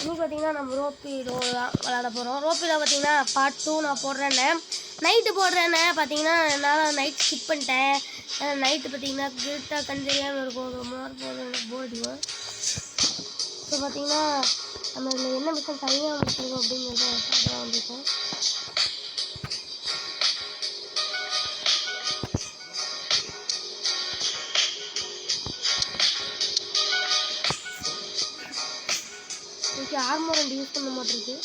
இன்னும் பார்த்தீங்கன்னா நம்ம ரோப்பிடோ தான் விளாட போகிறோம். ரோப்பிடோ பார்த்தீங்கன்னா பார்ட் 2 நான் போடுறேன்னே, நைட்டு போடுறேன்னே. பார்த்தீங்கன்னா என்னால் நைட் ஸ்கிப் பண்ணிட்டேன். நைட்டு பார்த்தீங்கன்னா கிரிட்டாக கஞ்சரியாமல் இருக்கும், ரொம்ப நேரம் போதும் எனக்கு போர்டிக்கும். ஸோ பார்த்தீங்கன்னா நம்ம இதில் என்ன மிஷன் தனியாக முடிச்சிருக்கோம் அப்படிங்கிறத பார்க்க வந்துருக்கோம். ஆர்மர் ரெண்டு யூஸ் பண்ண மாட்டிருக்கு.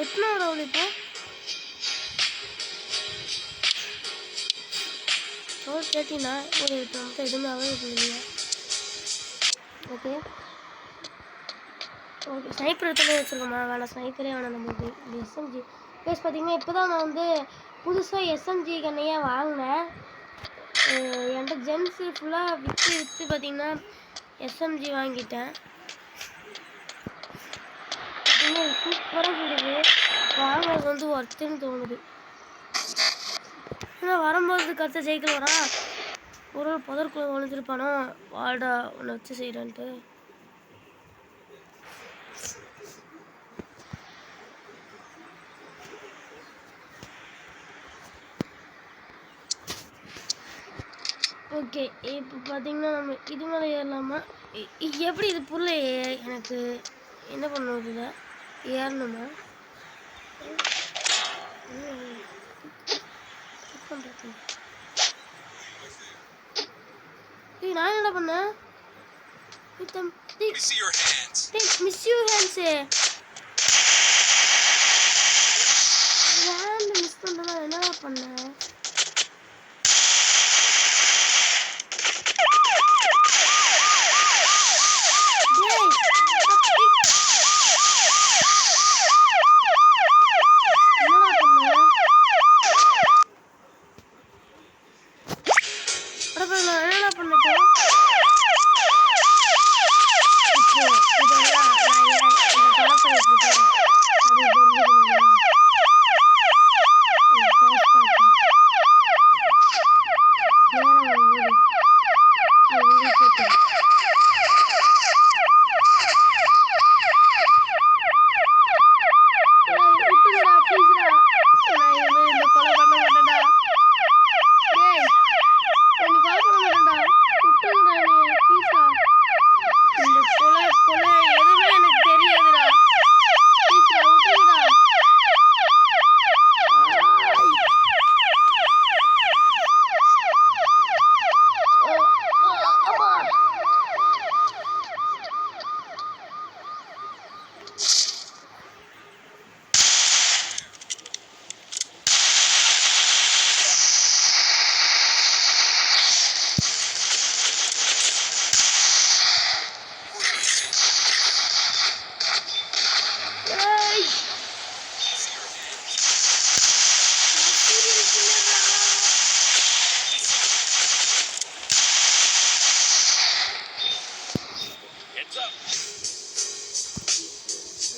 எத்தனை ரவுல் இப்போ ரவுல் கேட்டீங்கன்னா ஒரு நமக்கு எதுவுமே அவைலபிள் இல்லையா? ஓகே ஓகே ஸ்னைப்பர் எடுத்துகிட்டே வச்சுருக்கோமா? வேணாம் ஸ்னைப்பரே வேணாம் நம்மளுக்கு. இந்த எஸ்எம்ஜி பேஸ் பார்த்தீங்கன்னா இப்போ தான் நான் வந்து புதுசாக எஸ்எம்ஜி கண்ணையே வாங்கினேன். என்கிட்ட ஜென்ஸு ஃபுல்லாக விற்று பார்த்தீங்கன்னா எஸ்எம்ஜி வாங்கிட்டேன். பார்த்தீங்கன்னா சூப்பராக சொல்லுது, வாங்குறது வந்து ஒர்த்துன்னு தோணுது. ஏன்னா வரும்போது கற்று சைக்கிள் வரான், ஒரு புதற்குள்ள ஒழிஞ்சிருப்பானோ வாடா ஒன்று வச்சு செய்கிறேன்ட்டு. ஓகே இப்போ பார்த்தீங்கன்னா நம்ம இது மேலே ஏறலாமா? எப்படி இது புரியல எனக்கு. என்ன பண்ணுவது இதில் ஏறணுமா? நான் என்ன பண்ணேன்? Miss your hands hand miss பண்ணுறதா என்ன பண்ணேன்?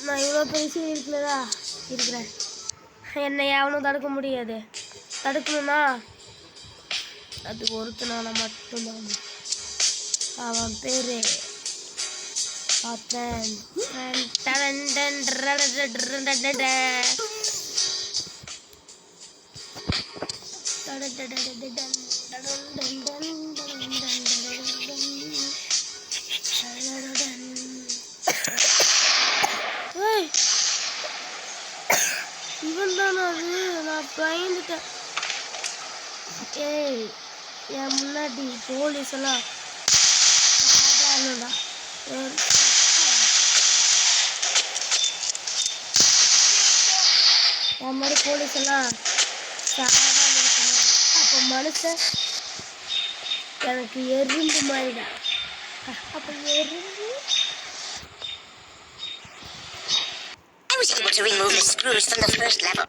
நான் இவ்வளோ பெரிய சீரியல் கில்லரா இருக்கிறேன், என்னை எவனும் தடுக்க முடியாது. தடுக்கணும்னா அதுக்கு ஒருத்தனால மட்டும்தான். அவன் பேரு பார்த்தேன். இவன் தானே அது? நான் பயந்துட்டேன். ஏய் என் முன்னாடி போலீஸ் எல்லாம் சாதாரணடா. என் மாதிரி போலீஸ் எல்லாம் சாதாரண. அப்போ மனுஷன் எனக்கு எறும்பு மாதிரிடா. அப்போ எறும்பு to remove the screws from the first level.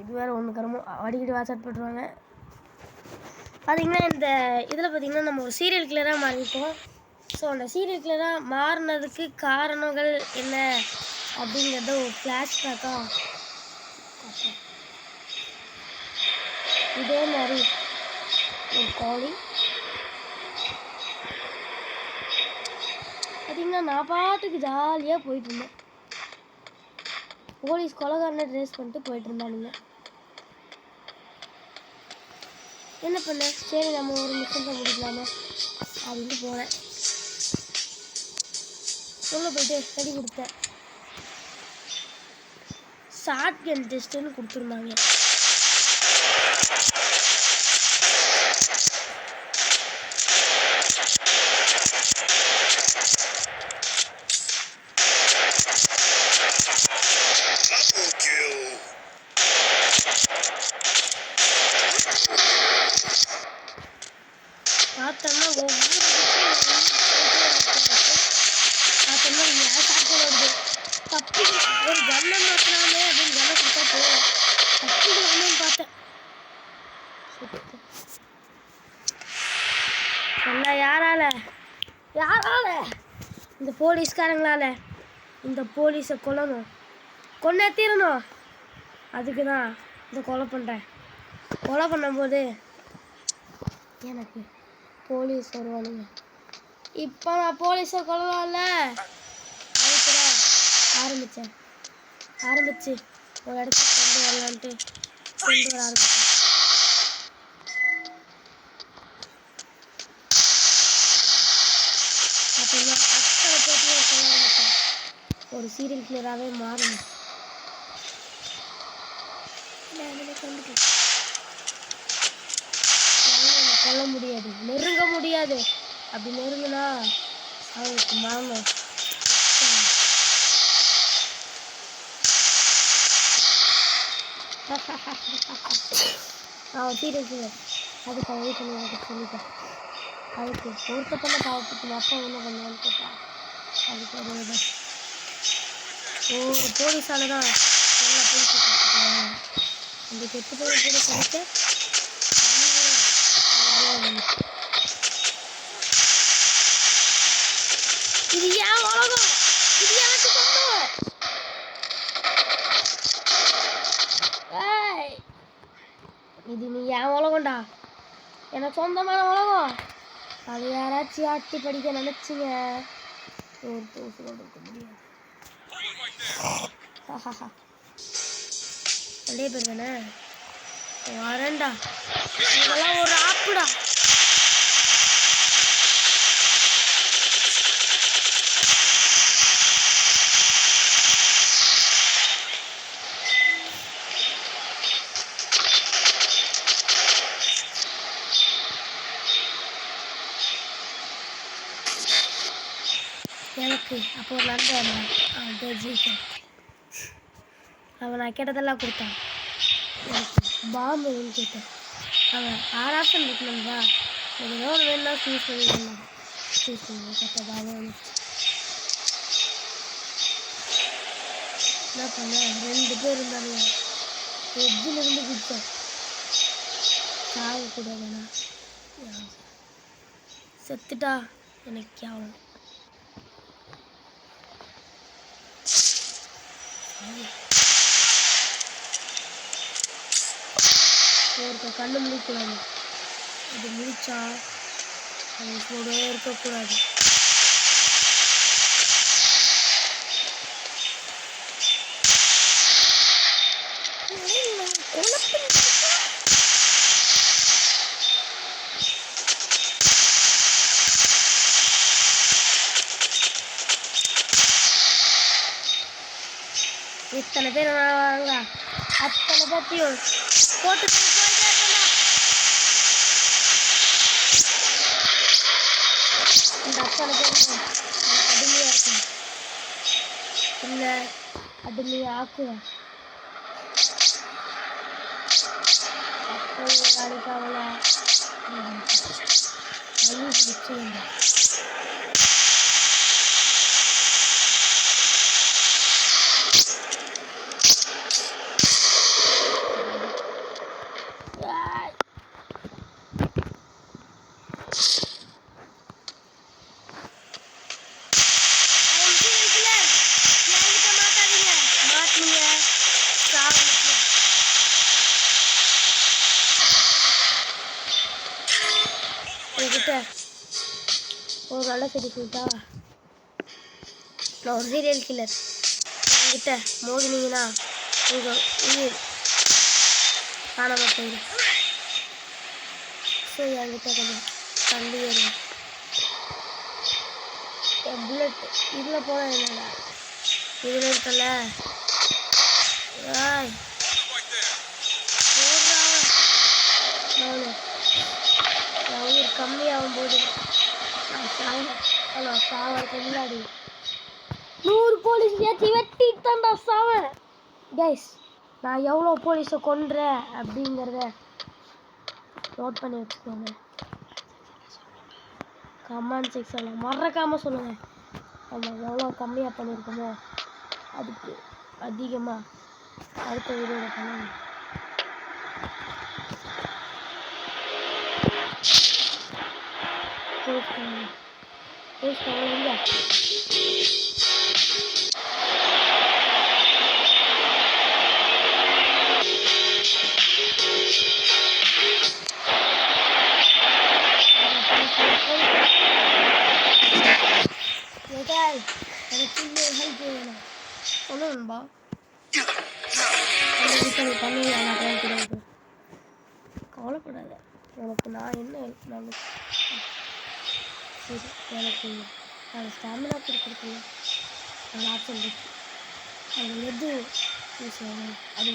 இது வேற ஒன்று கரமோ அடிக்கடி வாட்ஸ்அப் போட்டுருவாங்க. பார்த்தீங்கன்னா இந்த இதில் பார்த்தீங்கன்னா நம்ம ஒரு சீரியல் கிளியராக மாறியிருக்கோம். ஸோ அந்த சீரியல் கிளியராக மாறினதுக்கு காரணங்கள் என்ன அப்படிங்கிறத ஒரு ஃப்ளாஷ்பேக்காக இதே மாதிரி ஒரு கோழி பார்த்தீங்கன்னா நான் பாட்டுக்கு ஜாலியாக போயிட்டு இருந்தேன். போலீஸ் கொலைகாரனை ட்ரேஸ் பண்ணிட்டு போயிட்டு இருந்தானுங்க. என்ன பண்ண, சரி நம்ம ஒரு மிஷன் தான் முடிக்கலாமே அப்படின்ட்டு போனேன். சொல்ல போயிட்டு ரெடி கொடுத்தேன். ஷார்ட் கன் டெஸ்ட்டுன்னு கொடுத்துருந்தாங்க. பார்த்தோம்னா ஒவ்வொரு பார்த்தோம்னா ஷார்ட் வருது. தப்பி ஒரு கண்ணை மாற்றலாமே அப்படின்னு கண்ணை கொடுத்தா போதும். தப்பிக்கலாமே பார்த்தேன். எல்லாம் யாரால இந்த போலீஸ்காரங்களால. இந்த போலீஸை கொல்லணும், கொன்னே தீரணும். அதுக்கு தான் இந்த கொலை பண்ணுறேன். கொலை பண்ணும்போது எனக்கு போலீஸ் வருவானுங்க. இப்போ நான் போலீஸை கொல்லலாம்ல, அதுக்கு தான் ஆரம்பிச்சு ஒரு இடத்துக்கு கொண்டு வரலான்ட்டு கொண்டு வர ஆரம்பித்தேன். அப்படின்னா அத்தனை பேர்த்தையும் சொல்ல ஆரம்பித்தேன். ஒரு சீரியல் கிளியராகவே மாறணும். கொல்ல முடியாது, நெருங்க முடியாது. அப்படி நெருங்குனா அவங்களுக்கு மரணம். அவன் சீரியஸ் அதுக்கு அவன் வீட்டில் எனக்கு சொல்லிட்டேன். அதுக்கு ஒருத்த பண்ண பாவத்துக்கு அப்பா என்ன பண்ணுவான்னு கேட்டான். அதுக்கு ஒரு போலீஸால தான் எல்லா போலீஸும் அந்த கெட்டு போய் கூட கிடைக்க இது ஏன் உலகம், இது எனக்கு சொந்தம். இது நீ ஏன் உலகம்டா, எனக்கு சொந்தமான உலகம். அது யாராச்சும் ஆட்டி படிக்க நினைச்சிங்க ஒரு தோசை இருக்க முடியாது. அதே பேர் தானே வரேன்டா, இதெல்லாம் ஒரு ஆப்புடா. எனக்கு அப்போ ஒரு நண்பன் அவன் ஜெயிச்சேன். அவன் நான் கேட்டதெல்லாம் கொடுத்தான். எனக்கு பாம்பு வேணும்னு கேட்டேன். அவன் 6 ஆப்ஷன் இருக்கணும்பா, ஏதோ ஒரு வேணும்னா சூஸ் பண்ணிடலாம். சூஸ் பண்ணி கட்ட பாம்பு வந்துச்சு. என்ன பண்ணேன், 2 பேர் இருந்தாங்க. எஜ்ஜில் இருந்து குடித்தேன். சாகக்கூடாதுண்ணா, செத்துட்டா எனக்கு கேவலம். ஒருத்த கண்ணு முடிக்கூடாது. அது முடிச்சா அது கூடவே இருக்கக்கூடாது. இத்தனை பேர் வாங்க, அத்தனை பேர்த்தையும் போட்டு போயிட்டே இருக்கா. இந்த அத்தனை பேரும் அடிமையா இருக்கும். இல்லை அடிமையா ஆக்குவேன். அப்போ அடிக்காவல ஒரு நல்ல செடி சொல்லிட்டா, நான் ஒரு சீரியல் கில்லர். என்கிட்ட மோதினீங்கன்னா உங்கள் உயிர் காணாமல் போயிடும். ஸோ என்கிட்ட கொஞ்சம் தள்ளி வருங்க. என் புல்லட் இதில் போன என்னடா இதில் இருக்கல. என் உயிர் கம்மியாகும் போது நான் சாவதுக்கு முன்னாடி 100 போலீஸ் ஏற்றி வெட்டிட்டான்டா சாவன். கைஸ், நான் எவ்வளோ போலீஸை கொன்றேன் அப்படிங்கிறத நோட் பண்ணி வச்சுக்கோங்க. கமெண்ட் செக்ஷனில் மறக்காமல் சொல்லுங்கள். நம்ம எவ்வளோ கம்மியாக பண்ணியிருக்கோமோ அதுக்கு அதிகமாக அடுத்த வீடியோவில் பண்ணுங்க. சொல்லுங்கப்பா கவலைப்படாத. எனக்கு நான் என்ன ஹெல்ப் பண்ணாலும் சரி. எனக்கு அது ஸ்டாமினா கொடுக்குறதுல அந்த ஆப்ஷன் இருக்கு. அது எது யூஸ் ஆகும் அது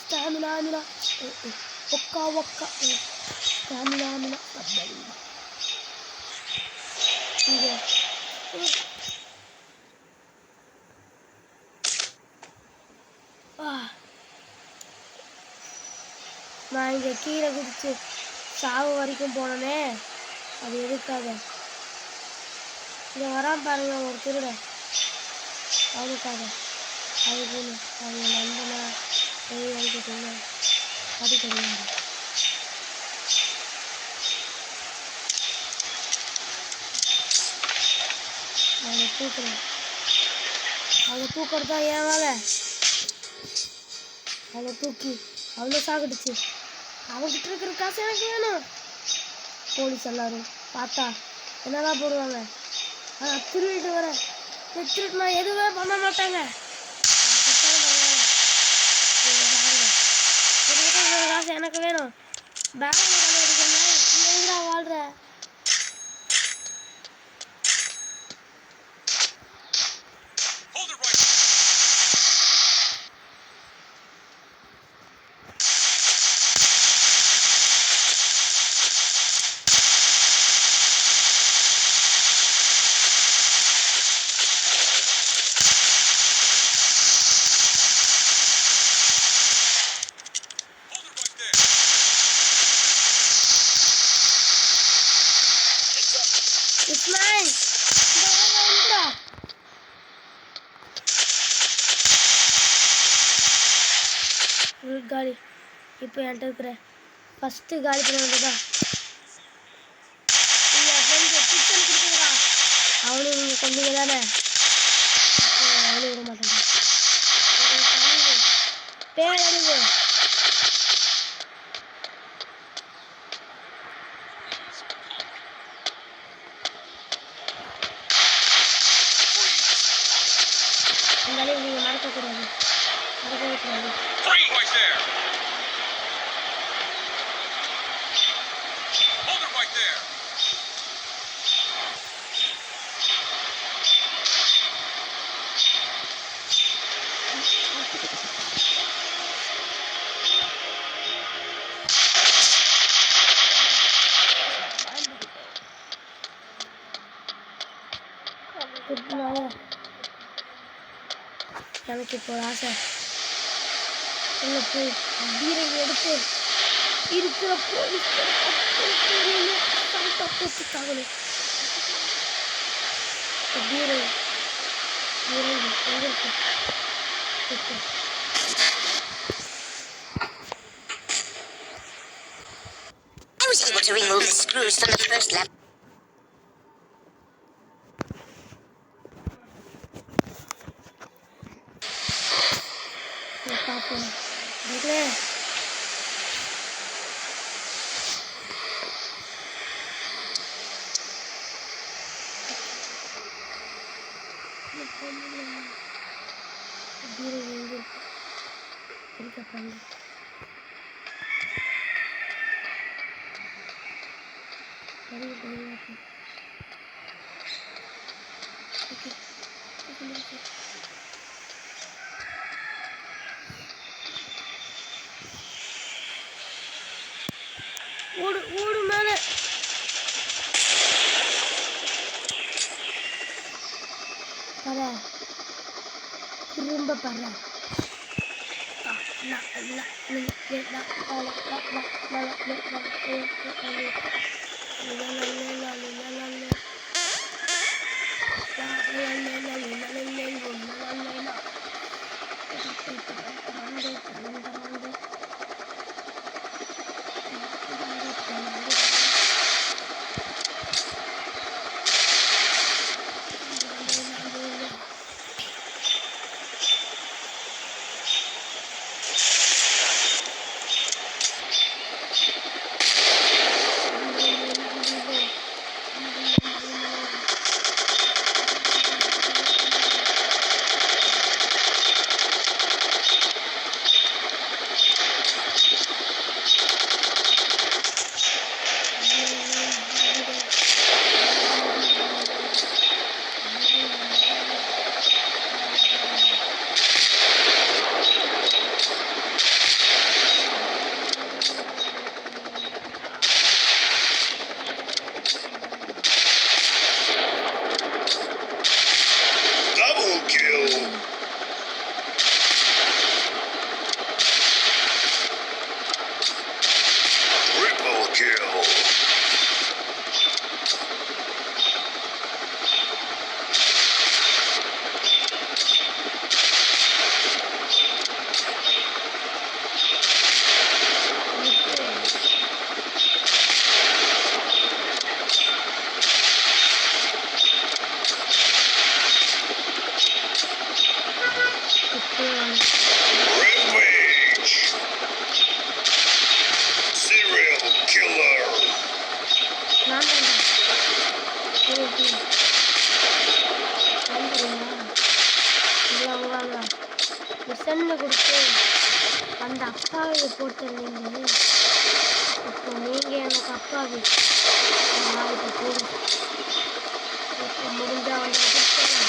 ஸ்டாமினா ஒக்கா ஒக்கா ஸ்டாமினா இங்கே நான் இங்கே கீழே குதிச்சு சாவு வரைக்கும் போனேனே, அது எதுக்காக? இங்கே வரான் பாருங்க ஒரு திருட, அதுக்காக. அது போகணும். அது நண்பனா வெளியே வரைக்கும் சொல்ல அது தெரியாது. அவனை தூக்குறேன். அவனை தூக்கிறது தான் ஏன் வேலை. அவனை தூக்கி அவ்வளோ சாகடிச்சு அவன்கிட்ட இருக்கிற காசு எனக்கு வேணும். போலீஸ் எல்லாரும் பார்த்தா என்னதான் போடுவாங்க. ஆனால் திருவிட்டு வர திருட்டுனா எதுவுமே பண்ண மாட்டாங்க. காசு எனக்கு வேணும். பேங்க்ல கொண்டு அடிக்கிறேன்னா எங்கடா வாழ்ற? It's mine. காலி. இப்போ என்கிட்ட இருக்கிற ஃபஸ்ட்டு காலி பண்ண வேண்டியதான். கிச்சன் கொடுத்துக்கிறா. அவனையும் நீங்கள் கொண்டீங்க தானே, அவனையும் விட மாட்டேங்க. பேர் அழிவு. அந்த அளவு நீங்கள் மறக்கக்கூடாது, மறக்கவே கூடாது. எனக்கு இப்போ ஒரு ஆசை, உள்ள போய் பீரங்கி எடுத்து இருக்கிற போலீஸ் போட்டுக்காகணும். பீரங்கி பீரங்கி எங்கே இருக்கு? was able to remove the screws from the first level. பார்ப்போம். இதுல ஓடு ஓடு மேலே பர திரும்ப பர மிஷனில் கொடுத்து அந்த அப்பாவை போட்டுருந்தீங்க. இப்போ நீங்கள் எனக்கு அப்பாவி இப்போ போதும். இப்போ முடிஞ்சா வந்து கொடுத்துருங்க.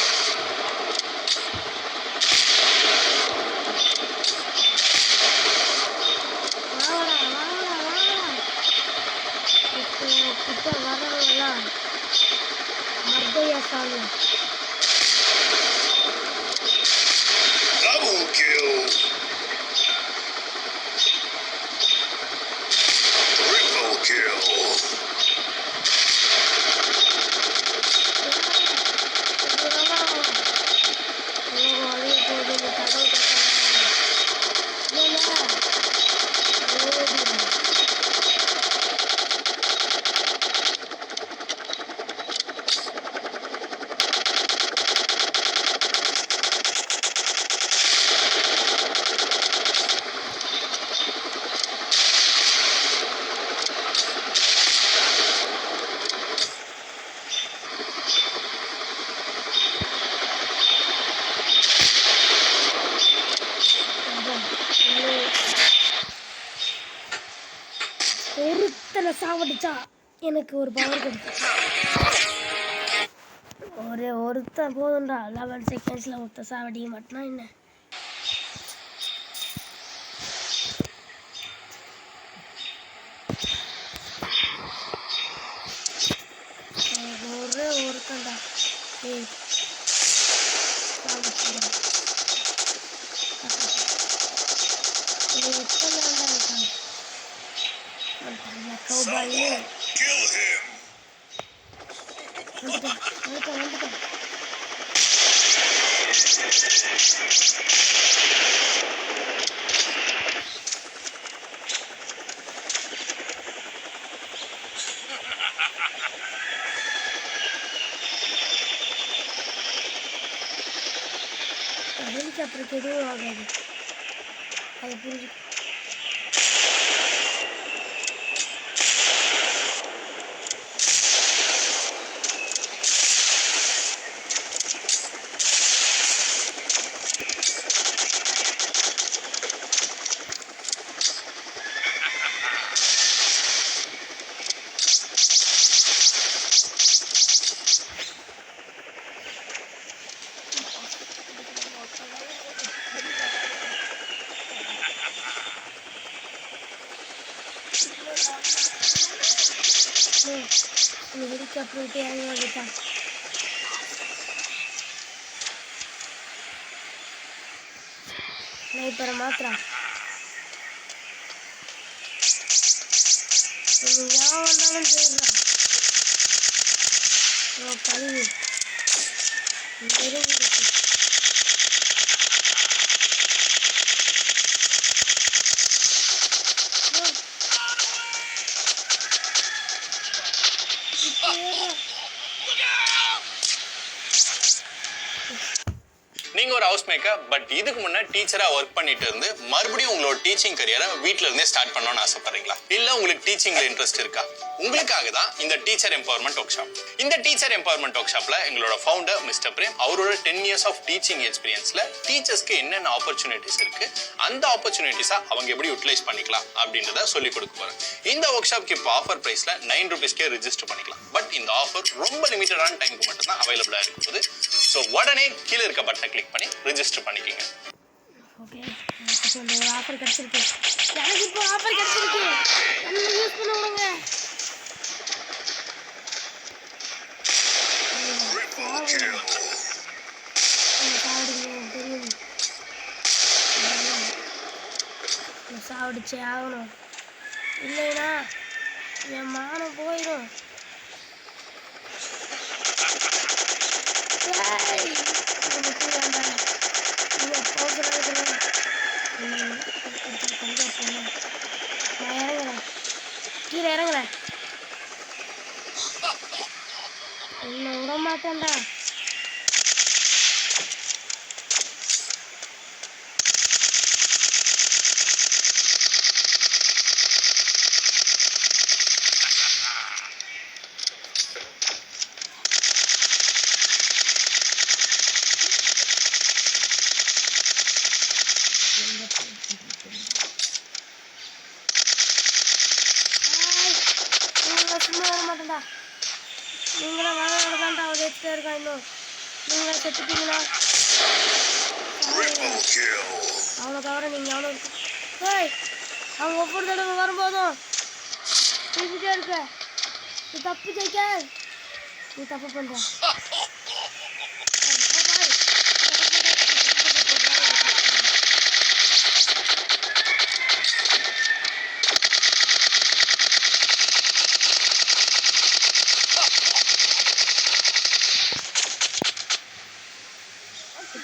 வாங்கடா வாங்கடா வாங்கடா. இப்போ கிட்ட வரவங்கலாம் மர்தையா சாமி. Double kill. Triple kill. ஒருத்தனை சாவடிச்சா எனக்கு ஒரு பவர் கொடுக்கும். ஒருத்தன் போதும்டா. 11 செகண்ட்ஸில் ஒருத்தன் சாவடிக்க மாட்டேனா என்ன? ஒருத்தன்டா. ஏய் சாவடிச்சிடா. எத்தனை இருக்காங்க? Someone kill him. வந்துட்டேன். சாப்பிட்றதுக்கு எதுவும் ஆகாது, அதை புரிஞ்சு. ஹெலிகாப்டர் விட்டு இறங்கி வந்துட்டான். ஸ்னைப்பரை மாத்திரம் யான் வந்தாலும் போயிடுறான். கழுவி நெருங்கி இருக்கு. நீங்க ஒரு ஹவுஸ் மேக்கர், பட் இதுக்கு முன்ன டீச்சரா ஒர்க் பண்ணிட்டு இருந்து மறுபடியும் உங்களோட டீச்சிங் கரியரை வீட்ல இருந்தே ஸ்டார்ட் பண்ணணும்னு ஆசைப்படுறீங்களா? இல்ல உங்களுக்கு டீச்சிங்ல இன்ட்ரெஸ்ட் இருக்கா? உங்களுக்காக தான் இந்த டீச்சர் எம்பவர்மெண்ட் ஒர்க் ஷாப். இந்த டீச்சர் எம்பவர்மெண்ட் ஒர்க் ஷாப்ல எங்களோட ஃபவுண்டர் மிஸ்டர் பிரேம் அவரோட 10 years ஆஃப் டீச்சிங் எக்ஸ்பீரியன்ஸ்ல டீச்சர்ஸ்க்கு என்னென்ன ஆப்பர்ச்சுனிட்டிஸ் இருக்கு, அந்த ஆப்பர்ச்சுனிட்டிஸா அவங்க எப்படி யூட்டிலைஸ் பண்ணிக்கலாம் அப்படின்றத சொல்லி கொடுக்க போறேன். இந்த ஒர்க் ஷாப்க்கு இப்போ ஆஃபர் பிரைஸ்ல 9 rupeesக்கே ரெஜிஸ்டர் பண்ணிக்கலாம். பட் இந்த ஆஃபர் ரொம்ப லிமிட்டடான டைமுக்கு மட்டும் தான் அவைலபிளா இருக்குது. ஸோ உடனே கீழே இருக்க பட்டனை கிளிக் பண்ணி ரெஜிஸ்டர் பண்ணிக்கோங்க. ஓகே, ஒரு ஆஃபர் கிடைச்சிருக்கு. எனக்கு இப்போ ஆஃபர் கிடைச்சிருக்கு, என்ன யூஸ் பண்ண விடுங்க. சாப்பிடுச்சே ஆகணும், இல்லைனா என் மானம் போயிடும். கீழே இறங்குறேன், என்ன விட மாட்டேன்டா. சும்மா வர மாட்டேன்டா, நீங்களே வாங்கதான்டா அவர் எடுத்துட்டே இருக்கா. இன்னும் நீங்களே செத்துட்டீங்களா? அவனை தவிர நீங்கள் எவ்வளோ இருக்கு? ஏய், அவங்க ஒவ்வொரு தடவை வரும்போதும் திருப்பிட்டே இருக்க, நீ தப்பு ஜெயிக்க, நீ தப்பு பண்ணுற.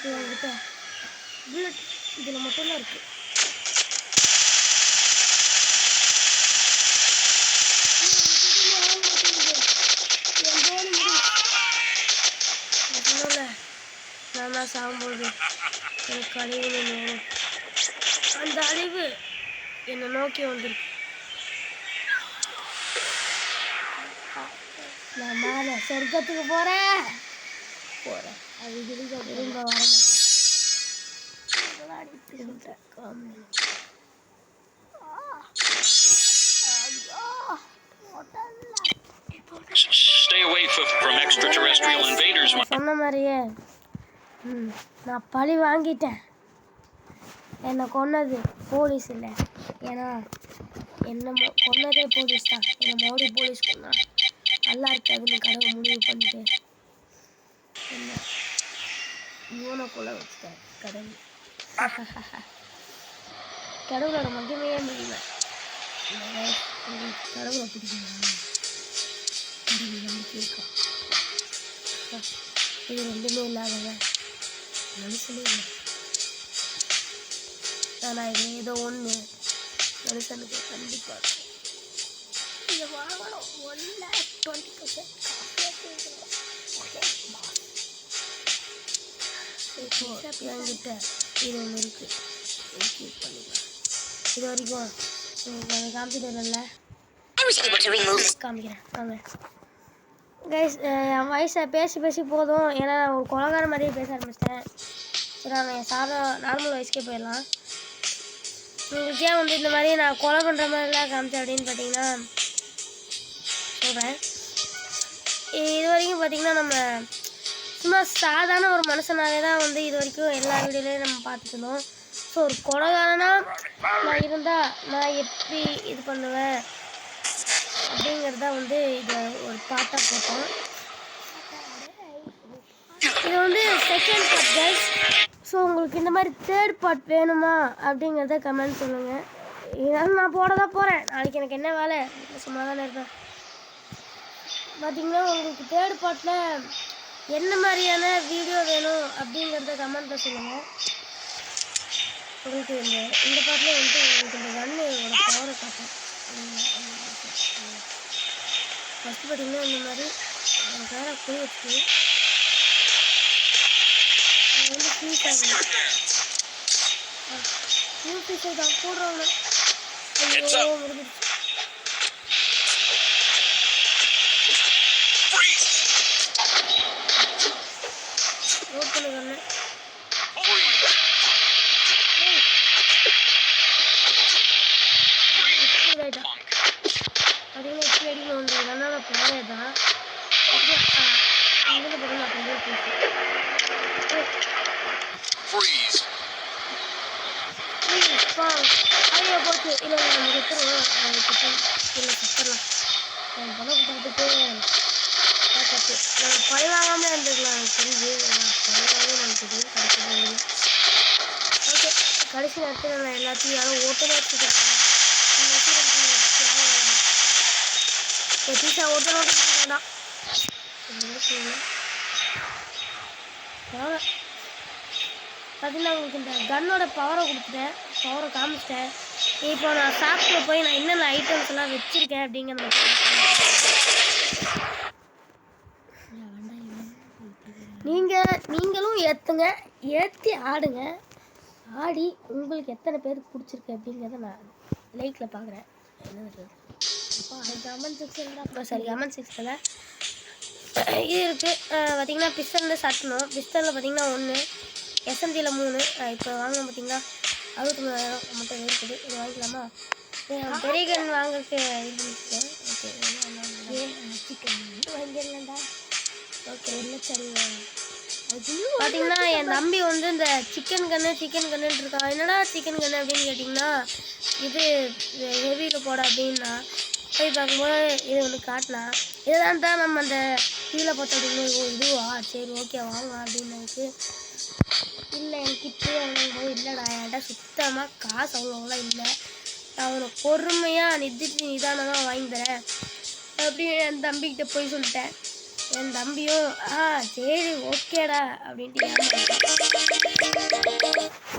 என்கிட்ட புல்லட் இதில் மட்டும்தான் இருக்கு. நான் தான் சாகும்போது எனக்கு அழிவு வேணும், அந்த அழிவு என்னை நோக்கி வந்திருக்கு. நான் மேலே சொர்க்கத்துக்கு போகிறேன், அது திரும்ப திரும்ப வர மாட்டேன். Stay away from extraterrestrial invaders. சொன்ன மாதிரியே நான் பழி வாங்கிட்டேன். என்னை கொன்னது போலீஸ் இல்லை, ஏன்னா என்ன கொன்னதே போலீஸ் தான். என்னை மறுபடியும் போலீஸ் கொன்னா நல்லா இருக்காதுன்னு கடவுள் முடிவு பண்ணிட்டு என்ன இவனை கொலை வச்சுட்டார் கடவுள். கடவுளோட மகிமையே முடியல. கடவுளை பிடிக்குமா? கடவுள் நம்பிக்கை இருக்கா? இது ரெண்டுமே இல்லாதவன் மனுஷனே இல்லை. ஆனால் இது ஏதோ ஒன்று மனுஷனுக்கு கண்டிப்பாக இருக்கும். இதை வாங்கணும். 1,20,000 காசு. ஓகே, என்கிட்ட இது ஒன்று இருக்குது, பண்ணிக்கலாம். இது வரைக்கும் காமிச்சிட்டு இல்லை காமிக்கிறேன் வாங்க கைஸ். என் வயசை பேசி பேசி போதும், ஏன்னா நான் ஒரு கொலகார மாதிரியே பேச ஆரம்பிச்சிட்டேன். சரி நான் என் நார்மல் வயசுக்கே போயிடலாம். உங்களுக்கு ஏன் வந்து இந்த மாதிரி நான் கொலை பண்ணுற மாதிரிலாம் காமிச்சேன் அப்படின்னு பார்த்தீங்கன்னா சொல்கிறேன். இது வரைக்கும் பார்த்தீங்கன்னா நம்ம சும்மா சாதாரண ஒரு மனுஷனாலே தான் வந்து இது வரைக்கும் எல்லா வீடியோலையும் நம்ம பார்த்துக்கணும். ஸோ ஒரு கொலைகாரனாக நான் இருந்தால் நான் எப்படி இது பண்ணுவேன் அப்படிங்கிறத வந்து இதை ஒரு பாட்டாக போட்டோம். இது வந்து செகண்ட் பார்ட் கைஸ். ஸோ உங்களுக்கு இந்த மாதிரி தேர்ட் பார்ட் வேணுமா அப்படிங்கிறத கமெண்ட் சொல்லுங்கள். இதனால நான் போட தான் போகிறேன். நாளைக்கு எனக்கு என்ன வேலை, சும்மா தானே இருப்பேன். பார்த்தீங்கன்னா உங்களுக்கு தேர்ட் பார்ட்டில் என்ன மாதிரியான வீடியோ வேணும் அப்படிங்கிறத கமெண்ட்டில் சொல்லுங்கள். உங்களுக்கு இந்த பார்ட்டில் வந்து உங்களுக்கு இந்த கன்னோட பவரை காட்டும். ஃபஸ்ட்டு பார்த்தீங்கன்னா இந்த மாதிரி வேற போய் வச்சு வந்து ஃப்ளீஸ் ஆகணும். ஃப்ளீஸ் தான் போடுறவங்க ஐயோ முடிஞ்சிருச்சு. ஓப்பனு கண்ணு பார்த்தீங்கன்னா இப்படி அடிக்கணும் வந்து கண்ணால் போகிறே தான் இதில் போட்டு நான் கொஞ்சம் ஐயோ போச்சு. இல்லை நம்ம கொடுத்துருவோம், இல்லை சுத்தரலாம். பணம் கொடுத்துட்டு கற்று நம்ம பழி வாங்காமல் இருந்துக்கலாம். எனக்கு தெரிஞ்சு பழி வாங்க நமக்கு தெரியும் கிடைக்கிறது. ஓகே கடைசி நேரத்தில் நான் எல்லாத்தையும் யாரும் ஓட்டமாக வச்சுருக்கேன். பீஸா ஓட்ட வேண்டாம் பார்த்தீங்கன்னா உங்களுக்கு இந்த கன்னோட பவரை கொடுத்துட்டேன், பவரை காமிச்சிட்டேன். இப்போ நான் ஷாப்பில் போய் நான் என்னென்ன ஐட்டம்ஸ் எல்லாம் வச்சுருக்கேன் அப்படிங்கிறத நீங்களும் ஏற்றுங்க, ஏற்றி ஆடுங்க. ஆடி உங்களுக்கு எத்தனை பேருக்கு பிடிச்சிருக்கு அப்படிங்கிறத நான் லைக்கில் பார்க்குறேன். என்ன கமெண்ட் செக்ஷனில் சரி கமெண்ட் செக்ஷனில் இது இருக்குது. பார்த்திங்கன்னா பிஸ்டலில் சட்டணும். பிஸ்டலில் பார்த்திங்கன்னா 1, எஸ்எம்ஜியில் 3. இப்போ வாங்க பார்த்திங்கன்னா 63,000 மட்டும் இருக்குது. இது வாங்கிக்கலாமா? பெரிய கன் வாங்குறதுக்கு இது ஓகே வாங்கிடலாம்டா. ஓகே இல்லை சரி. பார்த்தீங்கன்னா என் தம்பி வந்து இந்த சிக்கன் கன்னு இருக்கான். என்னடா சிக்கன் கன்னு அப்படின்னு கேட்டிங்கன்னா இது ஹெவியில் போட அப்படின்னா போய் பார்க்கும்போது இது ஒன்று காட்டினா இதுதான் தான் நம்ம அந்த இதில் பார்த்தோம் அப்படின்னா இதுவா சரி ஓகே வாங்க அப்படின்னு எனக்கு இல்லை எனக்கு இப்போ வாங்கும்போது இல்லைடா என்கிட்ட சுத்தமாக காசு அவ்வளோலாம் இல்லை, நான் உனக்கு பொறுமையாக நிதானமாக வாங்கி தரேன் அப்படின்னு என் தம்பிக்கிட்ட போய் சொல்லிட்டேன். என் தம்பியும் சரி ஓகேடா அப்படின்ட்டு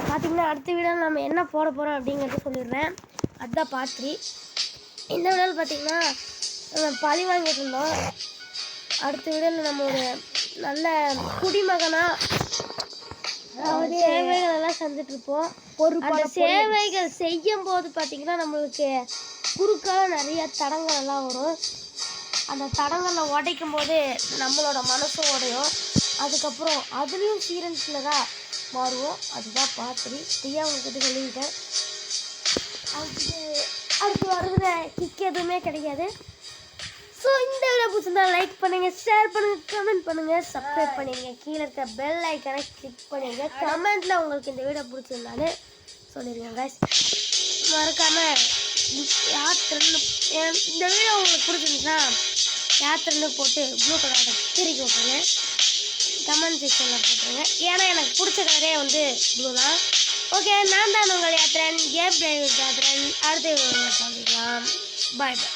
பார்த்தீங்கன்னா அடுத்த வீடியோவில் நம்ம என்ன போட போகிறோம் அப்படிங்கிறத சொல்லிடுறேன். அதுதான் பார்ட் 3. இந்த வீடியோவில் பார்த்தீங்கன்னா நம்ம பழி வாங்கிட்டு இருந்தோம். அடுத்த வீடியோவில் நம்ம ஒரு நல்ல குடிமகனாக சேவைகள் எல்லாம் செஞ்சிட்ருப்போம். அந்த சேவைகள் செய்யும் போது பார்த்தீங்கன்னா நம்மளுக்கு குறுக்கால நிறைய தடங்கள் எல்லாம் வரும். அந்த தடங்களை உடைக்கும் போது நம்மளோட மனசும் உடையும். அதுக்கப்புறம் அதுலேயும் சீரியல் கில்லராக மாறுவோம். அதுதான் பார்ட் 3. ஃப்ரீயாக உங்ககிட்ட சொல்லிக்கிட்டேன். அடுத்து வருகிற கிக் எதுவுமே கிடைக்காது. ஸோ இந்த வீடியோ பிடிச்சிருந்தா லைக் பண்ணுங்கள், ஷேர் பண்ணுங்கள், கமெண்ட் பண்ணுங்கள், சப்ஸ்கிரைப் பண்ணிடுங்க. கீழே இருக்க பெல் ஐக்கனை கிளிக் பண்ணிடுங்க. கமெண்ட்டில் உங்களுக்கு இந்த வீடியோ பிடிச்சிருந்தாலே சொல்லிடுங்க கைஸ். மறக்காமல் யாத்திரன்னு இந்த வீடியோ உங்களுக்கு பிடிச்சிருந்துச்சுன்னா யாத்திரன்னு போட்டு ப்ளூ கலரோட திருக்கி விட்ருங்க. கமெண்ட் செக்ஷனில் போட்டுருங்க. ஏன்னா எனக்கு பிடிச்ச கலரே வந்து ப்ளூ தான். ஓகே நான் தான் உங்கள் யாத்திரன் கேப் டிரைவர் யாத்திரன். அடுத்த வீடியோ பார்க்கலாம். பாய் பாய்.